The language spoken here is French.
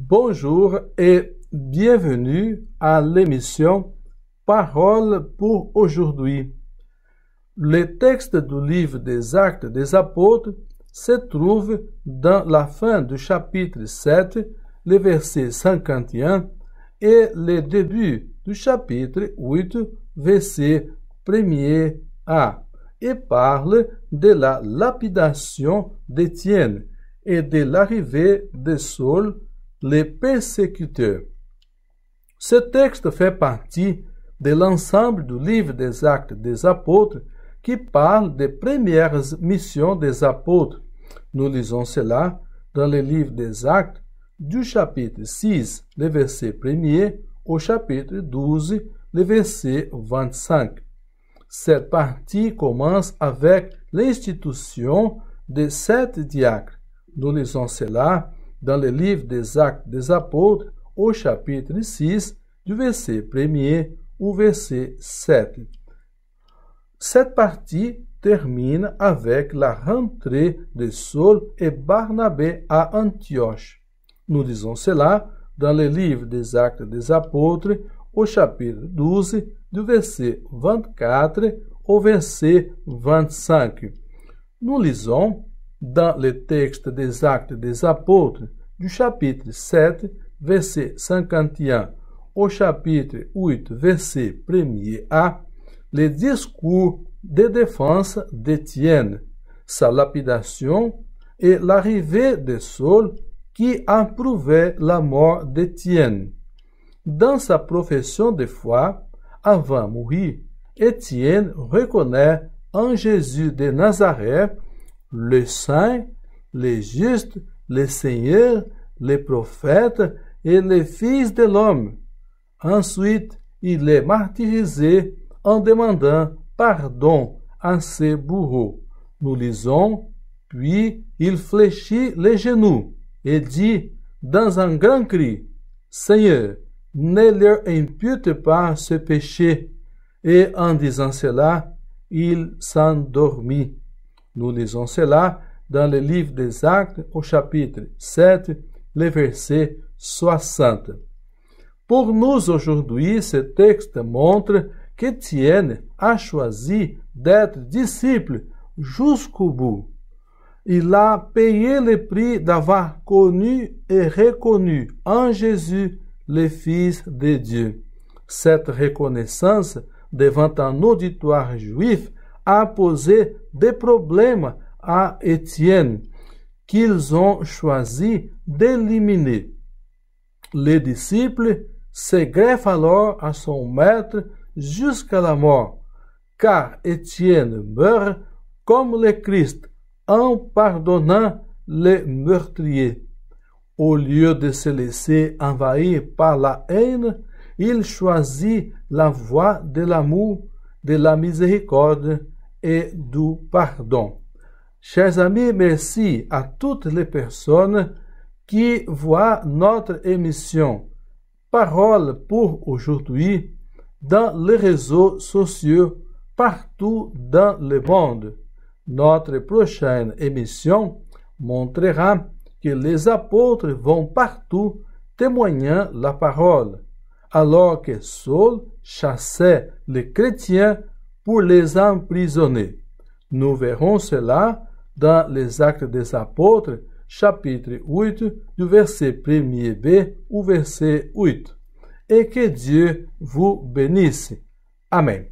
Bonjour et bienvenue à l'émission Parole pour aujourd'hui. Le texte du livre des Actes des Apôtres se trouve dans la fin du chapitre 7, le verset 51, et le début du chapitre 8, verset 1a, et parle de la lapidation d'Étienne et de l'arrivée de Saul, le persécuteur. Ce texte fait partie de l'ensemble du livre des Actes des Apôtres qui parle des premières missions des apôtres. Nous lisons cela dans le livre des Actes du chapitre 6, le verset 1er, au chapitre 12, le verset 25. Cette partie commence avec l'institution de 7 diacres. Nous lisons cela dans le livre des Actes des Apôtres, au chapitre 6, du verset 1er au verset 7. Cette partie termine avec la rentrée de Saul et Barnabé à Antioche. Nous lisons cela dans le livre des Actes des Apôtres, au chapitre 12, du verset 24 au verset 25. Nous lisons dans le texte des Actes des Apôtres, du chapitre 7, verset 51 au chapitre 8, verset 1er, le discours de défense d'Étienne, sa lapidation et l'arrivée de Saul qui approuvait la mort d'Étienne. Dans sa profession de foi, avant de mourir, Étienne reconnaît en Jésus de Nazareth le Saint, le Juste, le Seigneur, le Prophète et le Fils de l'homme. Ensuite, il est martyrisé en demandant pardon à ses bourreaux. Nous lisons, puis il fléchit les genoux et dit dans un grand cri, « Seigneur, ne leur impute pas ce péché. » Et en disant cela, il s'endormit. Nous lisons cela dans le livre des Actes au chapitre 7, le verset 60. Pour nous aujourd'hui, ce texte montre qu'Étienne a choisi d'être disciple jusqu'au bout. Il a payé le prix d'avoir connu et reconnu en Jésus le Fils de Dieu. Cette reconnaissance devant un auditoire juif a posé des problèmes à Étienne qu'ils ont choisi d'éliminer. Les disciples se greffent alors à son maître jusqu'à la mort, car Étienne meurt comme le Christ en pardonnant les meurtriers. Au lieu de se laisser envahir par la haine, il choisit la voie de l'amour, de la miséricorde et du pardon. Chers amis, merci à toutes les personnes qui voient notre émission Parole pour aujourd'hui dans les réseaux sociaux partout dans le monde. Notre prochaine émission montrera que les apôtres vont partout témoignant la parole, alors que Saul chassait les chrétiens pour les emprisonner. Nous verrons cela dans les Actes des Apôtres, chapitre 8, du verset 1b au verset 8. Et que Dieu vous bénisse. Amen.